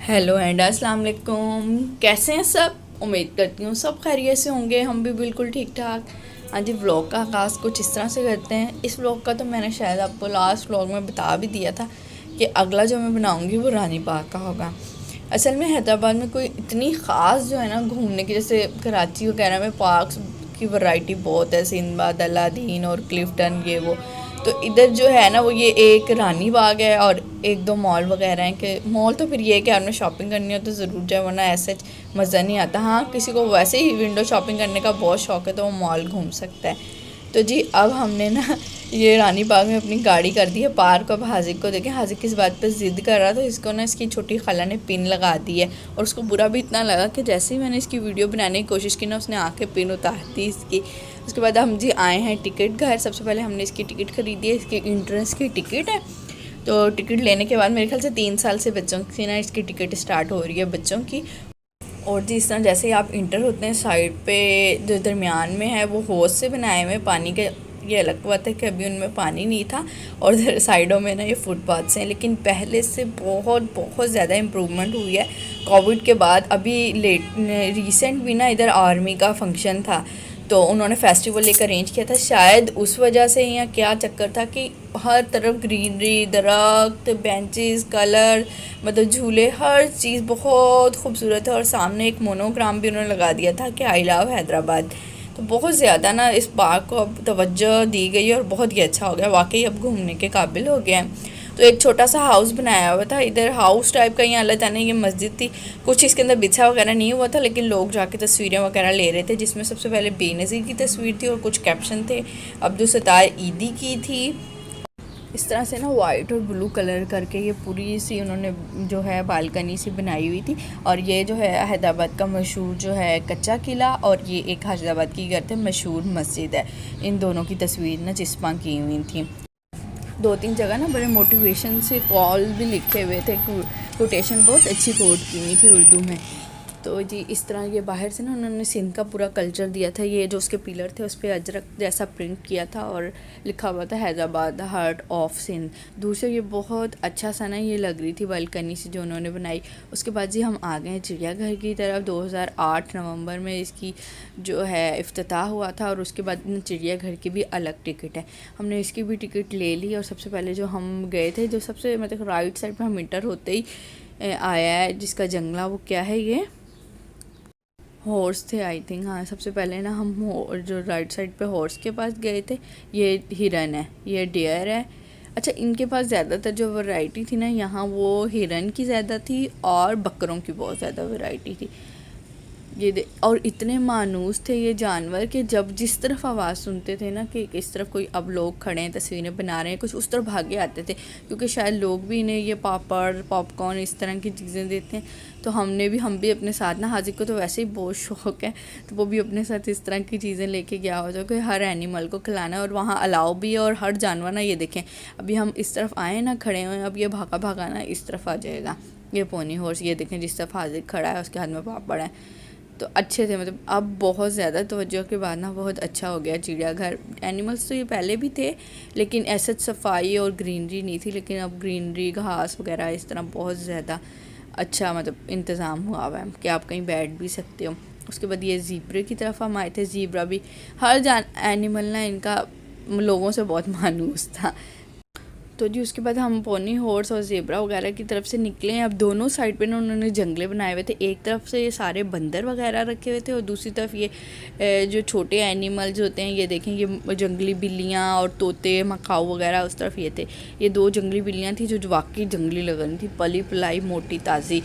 Hello and अस्सलाम वालेकुम। कैसे हैं सब? उम्मीद करती हूँ सब खैरियत से होंगे। हम भी बिल्कुल ठीक ठाक। हाँ जी, व्लॉग का आगाज़ कुछ इस तरह से करते हैं। इस व्लॉग का तो मैंने शायद आपको लास्ट व्लॉग में बता भी दिया था कि अगला जो मैं बनाऊँगी वो रानी बाग का होगा। असल में हैदराबाद में कोई इतनी ख़ास जो है ना घूमने की, जैसे कराची वगैरह में पार्क्स की वैरायटी बहुत है, सिंदबाद, अलादीन और क्लिफ्टन, ये वो। तो इधर जो है ना वो ये एक रानी बाग है और एक दो मॉल वगैरह हैं। कि मॉल तो फिर ये है कि आपने शॉपिंग करनी हो तो ज़रूर जाए, वरना ऐसे मज़ा नहीं आता। हाँ, किसी को वैसे ही विंडो शॉपिंग करने का बहुत शौक़ है तो वो मॉल घूम सकता है। तो जी अब हमने ना ये रानी बाग में अपनी गाड़ी कर दी है पार्क। अब हाजिक को देखें, हाजिक किस बात पे ज़िद कर रहा था, तो इसको ना इसकी छोटी खाला ने पिन लगा दी है और उसको बुरा भी इतना लगा कि जैसे ही मैंने इसकी वीडियो बनाने की कोशिश की ना उसने आके पिन उतार दी इसकी। उसके बाद हम जी आए हैं टिकट घर। सबसे पहले हमने इसकी टिकट खरीदी है, इसकी इंट्रेंस की टिकट है। तो टिकट लेने के बाद मेरे ख्याल से 3 साल से बच्चों की ना इसकी टिकट स्टार्ट हो रही है बच्चों की। और जी इस तरह जैसे ही आप इंटर होते हैं, साइड पे जो दरमियान में है वो होज से बनाए हुए पानी के। ये अलग बात है कि अभी उनमें पानी नहीं था। और साइडों में ना ये फुटपाथ से हैं, लेकिन पहले से बहुत बहुत ज़्यादा इम्प्रूवमेंट हुई है कोविड के बाद। अभी रिसेंट भी ना इधर आर्मी का फंक्शन था, तो उन्होंने फेस्टिवल एक अरेंज किया था। शायद उस वजह से या क्या चक्कर था कि हर तरफ ग्रीनरी, दरख्त, बेंचेस, कलर, मतलब झूले, हर चीज़ बहुत खूबसूरत है। और सामने एक मोनोग्राम भी उन्होंने लगा दिया था कि आई लव हैदराबाद। तो बहुत ज़्यादा ना इस बाग को अब तवज्जो दी गई है और बहुत ही अच्छा हो गया, वाकई अब घूमने के काबिल हो गया है। तो एक छोटा सा हाउस बनाया हुआ था इधर, हाउस टाइप का। यहाँ अल्लाह जाने ये मस्जिद थी, कुछ इसके अंदर बिछा वगैरह नहीं हुआ था, लेकिन लोग जाके तस्वीरें वगैरह ले रहे थे, जिसमें सबसे पहले बेनज़ीर की तस्वीर थी और कुछ कैप्शन थे। अब्दुल सत्तार ईदी की थी। इस तरह से ना वाइट और ब्लू कलर करके ये पूरी सी उन्होंने जो है बालकनी सी बनाई हुई थी। और ये जो है हैदराबाद का मशहूर जो है कच्चा किला, और ये एक हैदराबाद की कहते हैं मशहूर मस्जिद है। इन दोनों की तस्वीर ना चिस्पा की हुई थी। 2-3 जगह ना बड़े मोटिवेशन से कॉल भी लिखे हुए थे, कोटेशन बहुत अच्छी कोट की हुई थी उर्दू में। तो जी इस तरह ये बाहर से ना उन्होंने सिंध का पूरा कल्चर दिया था। ये जो उसके पिलर थे उस पर अजरक जैसा प्रिंट किया था और लिखा हुआ था हैदराबाद हार्ट ऑफ सिंध। दूर से ये बहुत अच्छा सा ना ये लग रही थी बालकनी से जो उन्होंने बनाई। उसके बाद जी हम आ गए हैं चिड़ियाघर की तरफ। 2008 नवंबर में इसकी जो है इफ्तिताह हुआ था और उसके बाद चिड़ियाघर की भी अलग टिकट है। हमने इसकी भी टिकट ले ली और सबसे पहले जो हम गए थे, जो सबसे मतलब राइट साइड पर हम इंटर होते ही आया है जिसका जंगला, वो क्या है, ये हॉर्स थे आई थिंक। हाँ, सबसे पहले ना हम जो राइट साइड पे हॉर्स के पास गए थे। ये हिरन है, ये डियर है। अच्छा, इनके पास ज़्यादातर जो वैरायटी थी ना यहाँ, वो हिरन की ज़्यादा थी और बकरों की बहुत ज़्यादा वैरायटी थी। और इतने मानूस थे ये जानवर कि जब जिस तरफ आवाज़ सुनते थे ना कि इस तरफ कोई अब लोग खड़े हैं तस्वीरें बना रहे हैं कुछ, उस तरफ भागे आते थे, क्योंकि शायद लोग भी इन्हें ये पापड़ पॉपकॉर्न इस तरह की चीज़ें देते हैं। तो हम भी अपने साथ ना, हाजिक को तो वैसे ही बहुत शौक़ है, तो वो भी अपने साथ इस तरह की चीज़ें लेके गया हो जो कि हर एनिमल को खिलाना है। और वहाँ अलाउ भी है और हर जानवर ना, ये देखें अभी हम इस तरफ आए ना खड़े हुए हैं, अब ये भागा भागा ना इस तरफ आ जाएगा। ये पोनी हॉर्स, ये देखें जिस तरफ हाजिक खड़ा है उसके हाथ में पापड़ है। तो अच्छे थे, मतलब अब बहुत ज़्यादा तवज्जो के बाद ना बहुत अच्छा हो गया चिड़ियाघर। एनिमल्स तो ये पहले भी थे लेकिन ऐसा सफाई और ग्रीनरी नहीं थी, लेकिन अब ग्रीनरी, घास वगैरह इस तरह बहुत ज़्यादा अच्छा मतलब इंतज़ाम हुआ हुआ है कि आप कहीं बैठ भी सकते हो। उसके बाद ये ज़ीब्रे की तरफ हम आए थे। ज़ीब्रा भी हर एनिमल ना इनका लोगों से बहुत मानूस था। तो जी उसके बाद हम पोनी हॉर्स और ज़ेब्रा वगैरह की तरफ से निकले हैं। अब दोनों साइड पे ना उन्होंने जंगले बनाए हुए थे। एक तरफ से ये सारे बंदर वगैरह रखे हुए थे और दूसरी तरफ ये जो छोटे एनिमल्स होते हैं, ये देखें ये जंगली बिल्लियाँ और तोते, मकाऊ वगैरह उस तरफ ये थे। ये 2 जंगली बिल्लियाँ थी जो वाकई जंगली लग रही थी, पली पलाई मोटी ताज़ी।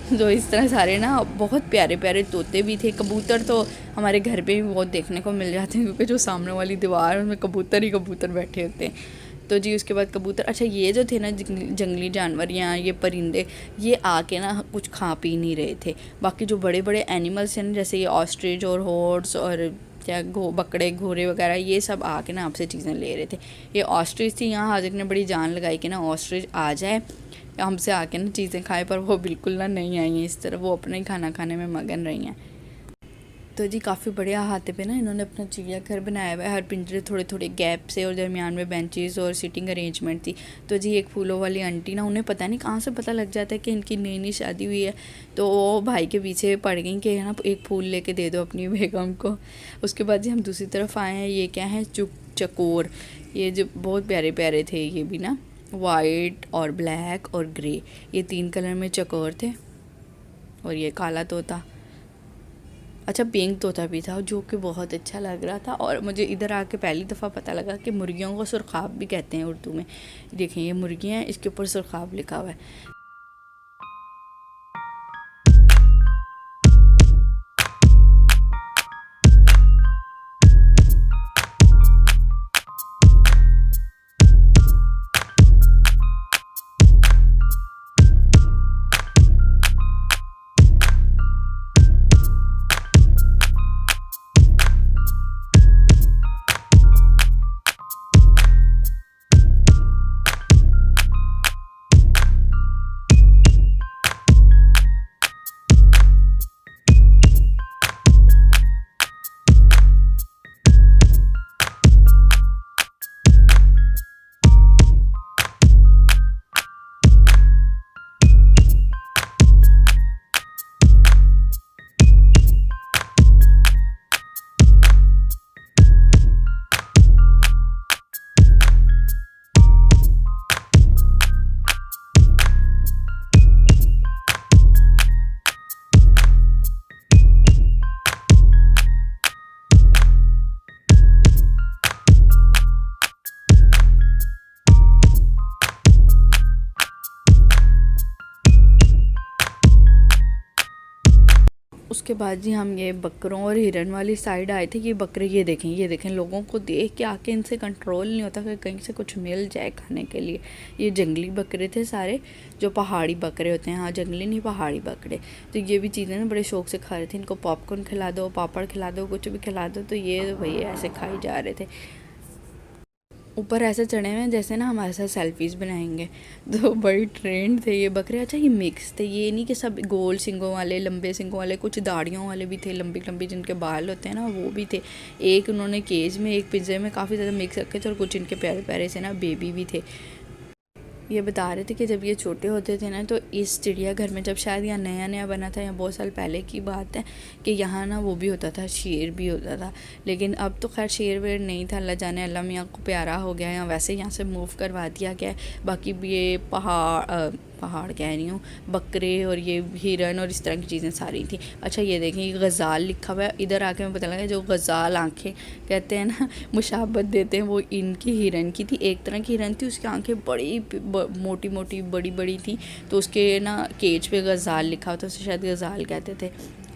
तो इस तरह सारे ना बहुत प्यारे प्यारे तोते भी थे। कबूतर तो हमारे घर पे भी बहुत देखने को मिल जाते हैं, क्योंकि जो सामने वाली दीवार उसमें कबूतर ही कबूतर बैठे होते हैं। तो जी उसके बाद कबूतर, अच्छा ये जो थे ना जंगली जानवर या ये परिंदे, ये आके ना कुछ खा पी नहीं रहे थे। बाकी जो बड़े बड़े एनिमल्स हैं ना, जैसे ये ऑस्ट्रिच और हॉर्स और क्या बकरे घोड़े वगैरह, ये सब आके ना आपसे चीज़ें ले रहे थे। ये ऑस्ट्रिच थी, यहाँ हाजिर ने बड़ी जान लगाई कि ना ऑस्ट्रिच आ जाए हमसे आके ना चीज़ें खाए, पर वो बिल्कुल ना नहीं आई हैं इस तरह, वो अपना ही खाना खाने में मगन रही हैं। तो जी काफ़ी बड़े अहाते पे ना इन्होंने अपना चिड़ियाघर बनाया हुआ है। हर पिंजरे थोड़े थोड़े गैप से और दरमियान में बेंचेस और सीटिंग अरेंजमेंट थी। तो जी एक फूलों वाली आंटी ना, उन्हें पता नहीं कहाँ से पता लग जाता है कि इनकी नई नई शादी हुई है, तो वो भाई के पीछे पड़ गई कि है ना एक फूल लेके दे दो अपनी बेगम को। उसके बाद जी हम दूसरी तरफ आए हैं। ये क्या है, चकोर। ये जो बहुत प्यारे प्यारे थे, ये भी ना वाइट और ब्लैक और ग्रे, ये 3 कलर में चकोर थे। और ये काला तोता, अच्छा पिंक तोता भी था जो कि बहुत अच्छा लग रहा था। और मुझे इधर आके पहली दफ़ा पता लगा कि मुर्गियों को सुरखाब भी कहते हैं उर्दू में। देखें ये मुर्गियाँ हैं, इसके ऊपर सुरखाब लिखा हुआ है। उसके बाद जी हम ये बकरों और हिरन वाली साइड आए थे। ये बकरे ये देखें लोगों को देख के आके इनसे कंट्रोल नहीं होता कि कहीं से कुछ मिल जाए खाने के लिए। ये जंगली बकरे थे सारे, जो पहाड़ी बकरे होते हैं। हाँ जंगली नहीं, पहाड़ी बकरे। तो ये भी चीज़ें ना बड़े शौक से खा रहे थे। इनको पॉपकॉर्न खिला दो, पापड़ खिला दो, कुछ भी खिला दो, तो ये भाई ऐसे खाई जा रहे थे। ऊपर ऐसे चढ़े हुए हैं जैसे ना हमारे साथ सेल्फीज़ बनाएंगे। तो बड़ी ट्रेंड थे ये बकरे। अच्छा ये मिक्स थे, ये नहीं कि सब गोल सिंगों वाले, लंबे सिंगों वाले, कुछ दाढ़ियों वाले भी थे, लंबी लंबी जिनके बाल होते हैं ना, वो भी थे। एक उन्होंने केज में, एक पिंजरे में काफ़ी ज़्यादा मिक्स रखे थे, और कुछ इनके प्यारे प्यारे से ना बेबी भी थे। ये बता रहे थे कि जब ये छोटे होते थे ना, तो इस चिड़ियाघर में, जब शायद यहाँ नया नया बना था, यहाँ बहुत साल पहले की बात है, कि यहाँ ना वो भी होता था, शेर भी होता था। लेकिन अब तो खैर शेर वेर नहीं था, अल्लाह जाने, अल्लाह मियाँ को प्यारा हो गया है, वैसे यहाँ से मूव करवा दिया गया है। बाकी भी ये पहाड़ कह रही हूँ, बकरे और ये हिरन और इस तरह की चीज़ें सारी थी। अच्छा ये देखें, ये गज़ाल लिखा हुआ है। इधर आके मैं पता लगा जो गज़ाल आंखें कहते हैं ना, मुशाबत देते हैं, वो इनकी हिरन की थी। एक तरह की हिरन थी, उसकी आंखें बड़ी मोटी मोटी बड़ी बड़ी थी, तो उसके ना केज पे गज़ाल लिखा हुआ था, उसे शायद गज़ाल कहते थे।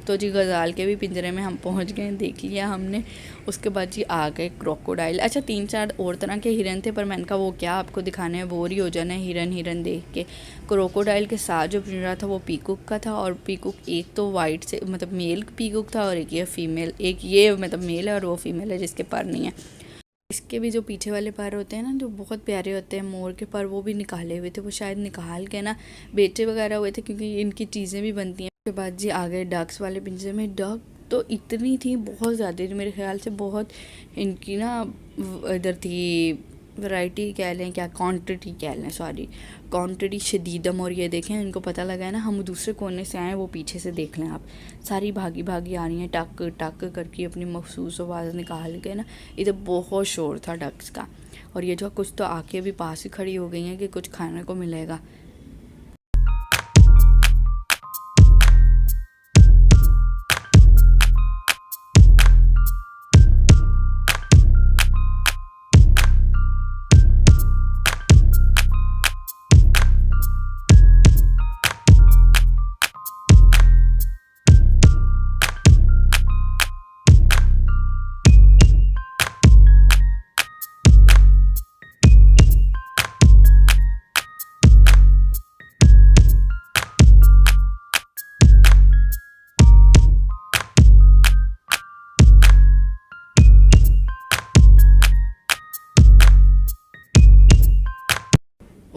तो जी गज़ाल के भी पिंजरे में हम पहुंच गए, देख लिया हमने। उसके बाद जी आ गए क्रोकोडाइल। अच्छा 3-4 और तरह के हिरन थे, पर मैंने कहा वो क्या आपको दिखाने में, बोर ही हो जाना है हिरन देख के। क्रोकोडाइल के साथ जो पिंजरा था वो पीकॉक का था, और पीकॉक एक तो वाइट से मतलब मेल पीकॉक था, और एक ये फीमेल, एक ये मतलब मेल है और वो फीमेल है जिसके पर नहीं है। इसके भी जो पीछे वाले पर होते हैं ना, जो बहुत प्यारे होते हैं, मोर के पर, वो भी निकाले हुए थे। वो शायद निकाल के ना बेचे वगैरह हुए थे, क्योंकि इनकी चीज़ें भी बनती हैं। उसके बाद जी आ गए डक्स वाले पिंजरे में। डक तो इतनी थी, बहुत ज़्यादा थी मेरे ख्याल से, बहुत इनकी ना इधर थी, वैरायटी कह लें, क्या क्वांटिटी कह लें, सॉरी क्वांटिटी शदीदम। और ये देखें, इनको पता लगा है ना हम दूसरे कोने से आए, वो पीछे से देख लें आप, सारी भागी भागी आ रही हैं, टक टक करके अपनी मखसूस आवाज़ निकाल के ना। इधर बहुत शोर था डक्स का। और ये जो कुछ तो आके भी पास ही खड़ी हो गई हैं कि कुछ खाने को मिलेगा।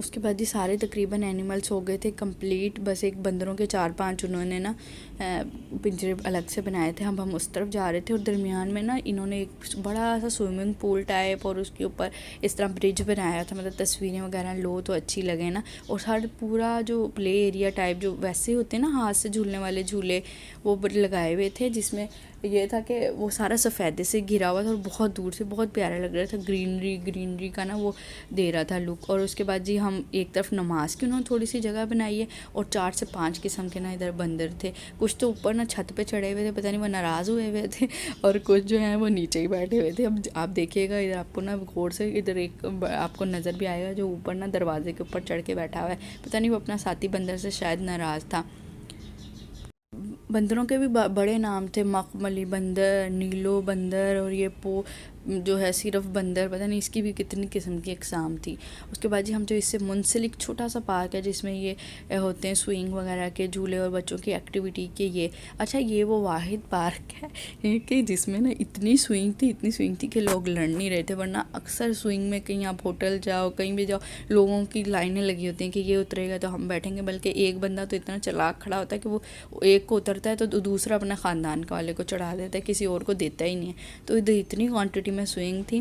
उसके बाद ये सारे तकरीबन एनिमल्स हो गए थे कंप्लीट, बस एक बंदरों के 4-5 उन्होंने ना पिंजरे अलग से बनाए थे। हम उस तरफ जा रहे थे और दरमियान में ना इन्होंने एक बड़ा सा स्विमिंग पूल टाइप और उसके ऊपर इस तरह ब्रिज बनाया था, मतलब तस्वीरें वगैरह लो तो अच्छी लगे ना। और हर पूरा जो प्ले एरिया टाइप जो वैसे होते हैं ना हाथ से झूलने वाले झूले, वो लगाए हुए थे, जिसमें ये था कि वो सारा सफ़ेदे से घिरा हुआ था और बहुत दूर से बहुत प्यारा लग रहा था, ग्रीनरी का ना वो दे रहा था लुक। और उसके बाद जी हम एक तरफ नमाज की उन्होंने थोड़ी सी जगह बनाई है और 4 से 5 किस्म के ना इधर बंदर थे। कुछ तो ऊपर ना छत पे चढ़े हुए थे, पता नहीं वो नाराज़ हुए हुए थे, और कुछ जो है वो नीचे ही बैठे हुए थे। अब आप देखिएगा इधर आपको ना गौर से, इधर एक आपको नज़र भी आएगा जो ऊपर ना दरवाजे के ऊपर चढ़ के बैठा हुआ है, पता नहीं वो अपना साथी बंदर से शायद नाराज़ था। बंदरों के भी बड़े नाम थे, मखमली बंदर, नीलो बंदर, और ये जो है सिर्फ बंदर, पता नहीं इसकी भी कितनी किस्म की अकसाम थी। उसके बाद जी हम जो इससे मुंसलिक छोटा सा पार्क है जिसमें ये होते हैं स्विंग वगैरह के झूले और बच्चों की एक्टिविटी के, ये अच्छा ये वो वाहिद पार्क है कि जिसमें ना इतनी स्विंग थी कि लोग लड़ नहीं रहे थे, वरना अक्सर स्विंग में कहीं आप होटल जाओ कहीं भी जाओ लोगों की लाइनें लगी होती हैं कि ये उतरेगा तो हम बैठेंगे, बल्कि एक बंदा तो इतना चालाक खड़ा होता है कि वो एक को उतरता है तो दूसरा अपना ख़ानदान का वाले को चढ़ा देता है, किसी और को देता ही नहीं है। तो इधर इतनी क्वांटिटी में स्विंग थी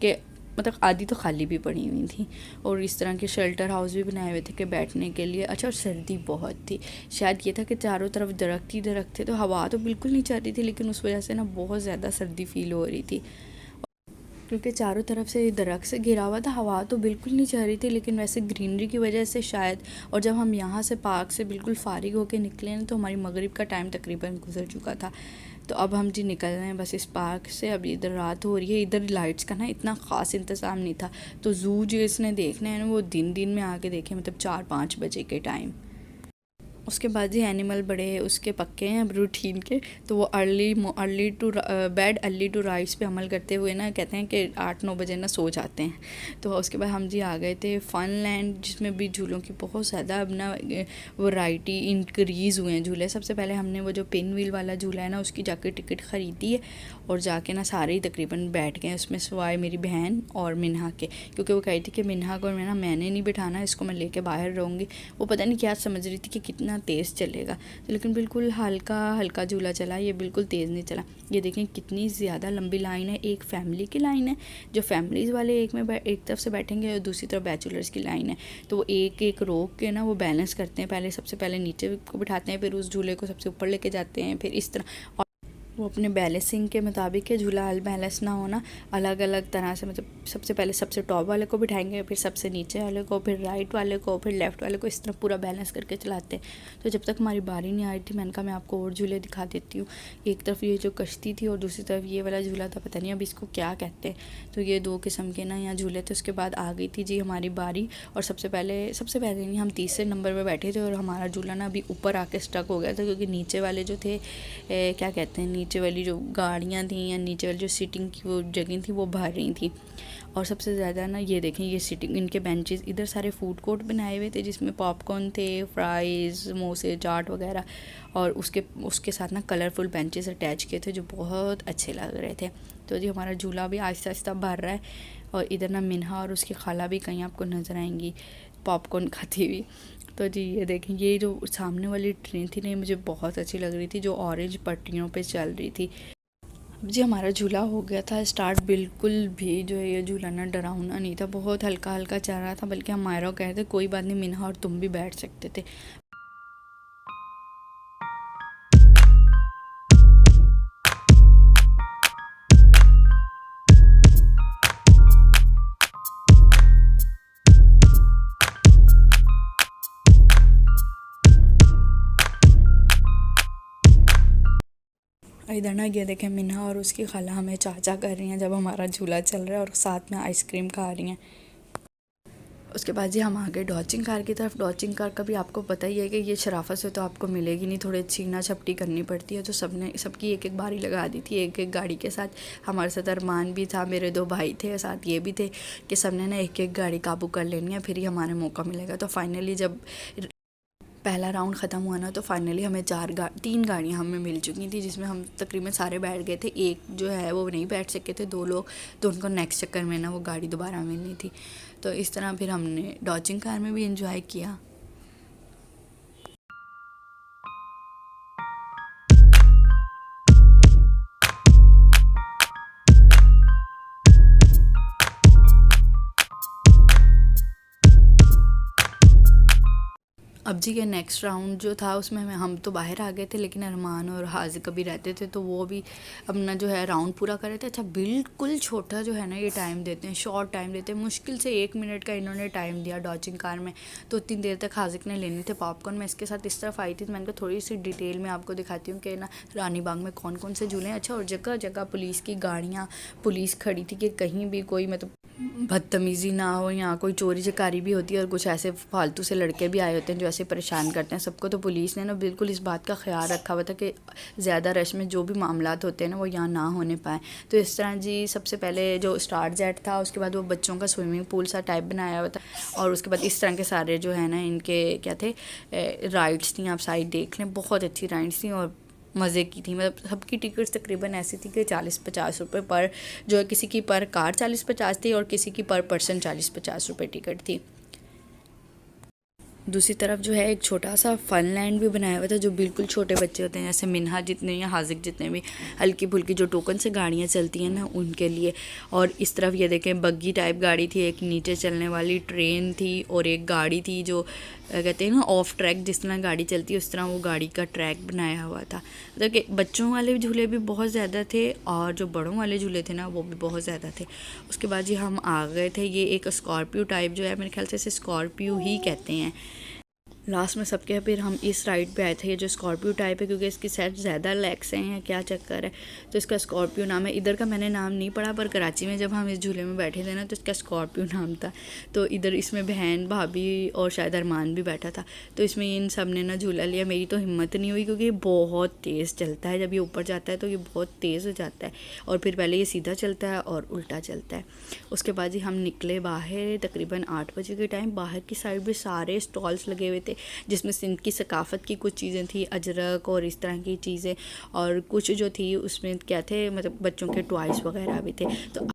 कि मतलब आधी तो खाली भी पड़ी हुई थी, और इस तरह के शेल्टर हाउस भी बनाए हुए थे कि बैठने के लिए। अच्छा, और सर्दी बहुत थी, शायद ये था कि चारों तरफ दरख्त ही दरख्त थे, तो हवा तो बिल्कुल नहीं चल रही थी, लेकिन उस वजह से ना बहुत ज़्यादा सर्दी फील हो रही थी क्योंकि चारों तरफ से दरख्त से घिरा हुआ था। हवा तो बिल्कुल नहीं चल रही थी, लेकिन वैसे ग्रीनरी की वजह से शायद। और जब हम यहाँ से पार्क से बिल्कुल फारिग होकर निकले ना तो हमारी मगरिब का टाइम तकरीबन गुजर चुका था। तो अब हम जी निकल रहे हैं बस इस पार्क से। अब इधर रात हो रही है, इधर लाइट्स का ना इतना ख़ास इंतज़ाम नहीं था, तो ज़ू जो इसने देखने हैं ना वो दिन में आके देखे, मतलब 4-5 बजे के टाइम। उसके बाद ही एनिमल बड़े उसके पक्के हैं रूटीन के, तो वो early to bed early to rise पे अमल करते हुए ना कहते हैं कि 8-9 बजे ना सो जाते हैं। तो उसके बाद हम जी आ गए थे फन लैंड, जिसमें भी झूलों की बहुत ज़्यादा अब ना वैरायटी इंक्रीज़ हुए हैं झूले। सबसे पहले हमने वो जो पिन व्हील वाला झूला है ना उसकी जाके टिकट ख़रीदी है और जाके ना सारे ही तकरीबन बैठ गए उसमें, सिवाय मेरी बहन और मिन्हा के, क्योंकि वो कही थी कि मिन्हा को मैंने नहीं बिठाना, इसको मैं लेके बाहर रहूँगी। वो पता नहीं क्या समझ रही थी कि कितना तेज़ चलेगा, तो लेकिन बिल्कुल हल्का झूला चला, ये बिल्कुल तेज़ नहीं चला। ये देखें कितनी ज़्यादा लंबी लाइन है, एक फैमिली की लाइन है, जो फैमिलीज़ वाले एक तरफ से बैठेंगे और दूसरी तरफ बैचलर्स की लाइन है। तो वो एक रोक के ना वो बैलेंस करते हैं, सबसे पहले नीचे को बिठाते हैं, फिर उस झूले को सबसे ऊपर लेके जाते हैं, फिर इस तरह। और वो अपने बैलेंसिंग के मुताबिक है, झूला बैलेंस ना होना, अलग अलग तरह से, मतलब सबसे पहले सबसे टॉप वाले को बिठाएंगे, फिर सबसे नीचे वाले को, फिर राइट वाले को, फिर लेफ़्ट वाले को, इस तरह पूरा बैलेंस करके चलाते हैं। तो जब तक हमारी बारी नहीं आई थी मैंने कहा मैं आपको और झूले दिखा देती हूँ। एक तरफ ये जो कश्ती थी और दूसरी तरफ ये वाला झूला था, पता नहीं अब इसको क्या कहते हैं। तो ये 2 किस्म के ना यहाँ झूले थे। उसके बाद आ गई थी जी हमारी बारी, और सबसे पहले नहीं, हम तीसरे नंबर पर बैठे थे और हमारा झूला ना अभी ऊपर आके स्टक हो गया था, क्योंकि नीचे वाले जो थे क्या कहते हैं, नीचे वाली जो गाड़ियाँ थी या नीचे वाली जो सीटिंग की वो जगह थी वो भर रही थी। और सबसे ज़्यादा ना ये देखें ये सीटिंग, इनके बेंचेस, इधर सारे फूड कोर्ट बनाए हुए थे जिसमें पॉपकॉर्न थे, फ्राइज़, समोसे, चाट वगैरह, और उसके साथ ना कलरफुल बेंचेस अटैच किए थे जो बहुत अच्छे लग रहे थे। तो जी हमारा झूला भी आहिस्ता आहिस्ता भर रहा है, और इधर ना मिन्हा और उसकी खाला भी कहीं आपको नज़र आएंगी पॉपकॉर्न खाती हुई। तो जी ये देखें ये जो सामने वाली ट्रेन थी ना मुझे बहुत अच्छी लग रही थी, जो ऑरेंज पट्टियों पे चल रही थी। जी हमारा झूला हो गया था स्टार्ट, बिल्कुल भी जो है ये झूला ना डरावना नहीं था, बहुत हल्का चल रहा था, बल्कि हम मायरा कहे थे कोई बात नहीं मिन्हा और तुम भी बैठ सकते थे। इधर ना ये देखें मिन्हा और उसकी खाला हमें चाचा कर रही हैं जब हमारा झूला चल रहा है, और साथ में आइसक्रीम खा रही हैं। उसके बाद जी हम आ गए डॉचिंग कार की तरफ। डॉचिंग कार का भी आपको पता ही है कि ये शराफत से तो आपको मिलेगी नहीं, थोड़े छीना छपटी करनी पड़ती है। तो सबकी एक बारी लगा दी थी एक गाड़ी के साथ। हमारे साथ अरमान भी था, मेरे 2 भाई थे, साथ ये भी थे कि सबने ना एक गाड़ी काबू कर लेनी है, फिर ही हमारे मौका मिलेगा। तो फाइनली जब पहला राउंड ख़त्म हुआ ना, तो फाइनली हमें 3 गाड़ियाँ हमें मिल चुकी थी, जिसमें हम तकरीबन सारे बैठ गए थे। एक जो है वो नहीं बैठ सके थे, 2 लोग, तो उनको नेक्स्ट चक्कर में ना वो गाड़ी दोबारा मिलनी थी। तो इस तरह फिर हमने डॉजिंग कार में भी इंजॉय किया। अब जी के नेक्स्ट राउंड जो था उसमें हम तो बाहर आ गए थे, लेकिन अरमान और हाजिक कभी रहते थे, तो वो भी अपना जो है राउंड पूरा कर रहे थे। अच्छा, बिल्कुल छोटा जो है ना ये टाइम देते हैं, शॉर्ट टाइम देते हैं, मुश्किल से 1 मिनट का इन्होंने टाइम दिया डॉजिंग कार में। तो इतनी देर तक हाजिक ने लेने थे पॉपकॉर्न। मैं इसके साथ इस तरफ आई थी, तो मैंने कहा थोड़ी सी डिटेल में आपको दिखाती हूँ कि ना रानी बाग में कौन कौन से झूले हैं। अच्छा, और जगह जगह पुलिस की गाड़ियाँ, पुलिस खड़ी थी कि कहीं भी कोई मतलब बदतमीज़ी ना हो, या कोई चोरी चकारी भी होती है, और कुछ ऐसे फालतू से लड़के भी आए होते हैं जो ऐसे परेशान करते हैं सबको। तो पुलिस ने ना बिल्कुल इस बात का ख्याल रखा हुआ था कि ज़्यादा रश में जो भी मामलात होते हैं ना वो यहाँ ना होने पाए। तो इस तरह जी सबसे पहले जो स्टार जेट था, उसके बाद वो बच्चों का स्विमिंग पूल सा टाइप बनाया हुआ था, और उसके बाद इस तरह के सारे जो है ना इनके क्या थे राइड्स थी। आप साइड देख लें, बहुत अच्छी राइड्स थी और मज़े की थी। मतलब सबकी टिकट्स तकरीबन ऐसी थी कि 40-50 रुपये पर, जो है किसी की पर कार 40-50 थी और किसी की पर पर्सन 40-50 रुपये टिकट थी। दूसरी तरफ जो है एक छोटा सा फन लैंड भी बनाया हुआ था, जो बिल्कुल छोटे बच्चे होते हैं, जैसे मिन्हा जितने या हाजिक जितने भी हल्की फुल्की जो टोकन से गाड़ियाँ चलती हैं ना उनके लिए। और इस तरफ ये देखें बग्गी टाइप गाड़ी थी, एक नीचे चलने वाली ट्रेन थी, और एक गाड़ी थी जो कहते हैं ना ऑफ ट्रैक, जिस तरह गाड़ी चलती है उस तरह वो गाड़ी का ट्रैक बनाया हुआ था। मतलब कि बच्चों वाले झूले भी बहुत ज़्यादा थे और जो बड़ों वाले झूले थे ना वो भी बहुत ज़्यादा थे। उसके बाद जी हम आ गए थे, ये एक स्कॉर्पियो टाइप जो है, मेरे ख्याल से इसे स्कॉर्पियो ही कहते हैं। लास्ट में सबके फिर हम इस राइड पे आए थे, ये जो स्कॉर्पियो टाइप है, क्योंकि इसकी शायद ज़्यादा लेग्स हैं या क्या चक्कर है, तो इसका स्कॉर्पियो नाम है। इधर का मैंने नाम नहीं पढ़ा, पर कराची में जब हम इस झूले में बैठे थे ना तो इसका स्कॉर्पियो नाम था। तो इधर इसमें बहन, भाभी और शायद अरमान भी बैठा था, तो इसमें इन सब ने ना झूला लिया। मेरी तो हिम्मत नहीं हुई, क्योंकि ये बहुत तेज़ चलता है, जब ये ऊपर जाता है तो ये बहुत तेज़ हो जाता है, और फिर पहले ये सीधा चलता है और उल्टा चलता है। उसके बाद जी हम निकले बाहर, तकरीबन 8 बजे के टाइम। बाहर की साइड भी सारे स्टॉल्स लगे हुए थे, जिसमें सिंध की सकाफ़त की कुछ चीज़ें थी, अजरक और इस तरह की चीज़ें, और कुछ जो थी उसमें क्या थे मतलब बच्चों के टॉयज़ वगैरह भी थे। तो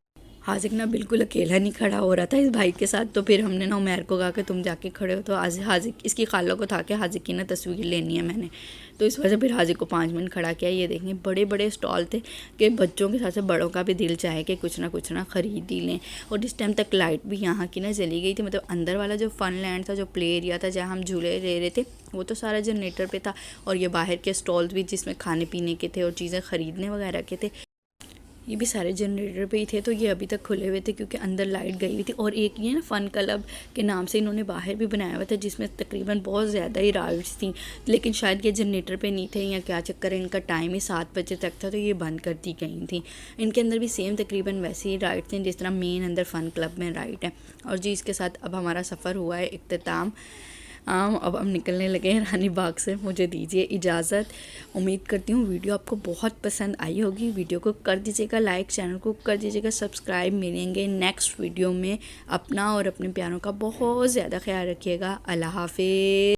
हाजिक ना बिल्कुल अकेला नहीं खड़ा हो रहा था इस भाई के साथ, तो फिर हमने ना उमैर को कहा कि तुम जाके खड़े हो। तो आज हाजिक इसकी खाला को था कि हाजिक की ना तस्वीर लेनी है मैंने, तो इस वजह से फिर हाजिक को 5 मिनट खड़ा किया। ये देखेंगे बड़े बड़े स्टॉल थे कि बच्चों के साथ साथ बड़ों का भी दिल चाहे कि कुछ ना ख़रीद ही लें। और इस टाइम तक लाइट भी यहाँ की ना चली गई थी, मतलब अंदर वाला जो फन लैंड था, जो प्ले एरिया था जहाँ हम झूले ले रहे थे, वो तो सारा जनरेटर पे था, और ये बाहर के स्टॉल्स भी जिसमें खाने पीने के थे और चीज़ें ख़रीदने वगैरह के थे, ये भी सारे जनरेटर पे ही थे। तो ये अभी तक खुले हुए थे क्योंकि अंदर लाइट गई हुई थी। और एक ये ना फ़न क्लब के नाम से इन्होंने बाहर भी बनाया हुआ था, जिसमें तकरीबन बहुत ज़्यादा ही राइड्स थी, लेकिन शायद ये जनरेटर पे नहीं थे या क्या चक्कर है, इनका टाइम ही 7 बजे तक था, तो ये बंद कर दी गई थी। इनके अंदर भी सेम तकरीबन वैसे ही राइड थे जिस तरह मेन अंदर फ़न क्लब में राइड है। और जी इसके साथ अब हमारा सफ़र हुआ है इख्तिताम। अब हम निकलने लगे हैं रानी बाग से, मुझे दीजिए इजाज़त। उम्मीद करती हूँ वीडियो आपको बहुत पसंद आई होगी। वीडियो को कर दीजिएगा लाइक, चैनल को कर दीजिएगा सब्सक्राइब। मिलेंगे नेक्स्ट वीडियो में। अपना और अपने प्यारों का बहुत ज़्यादा ख्याल रखिएगा। अल्लाह हाफ़िज़।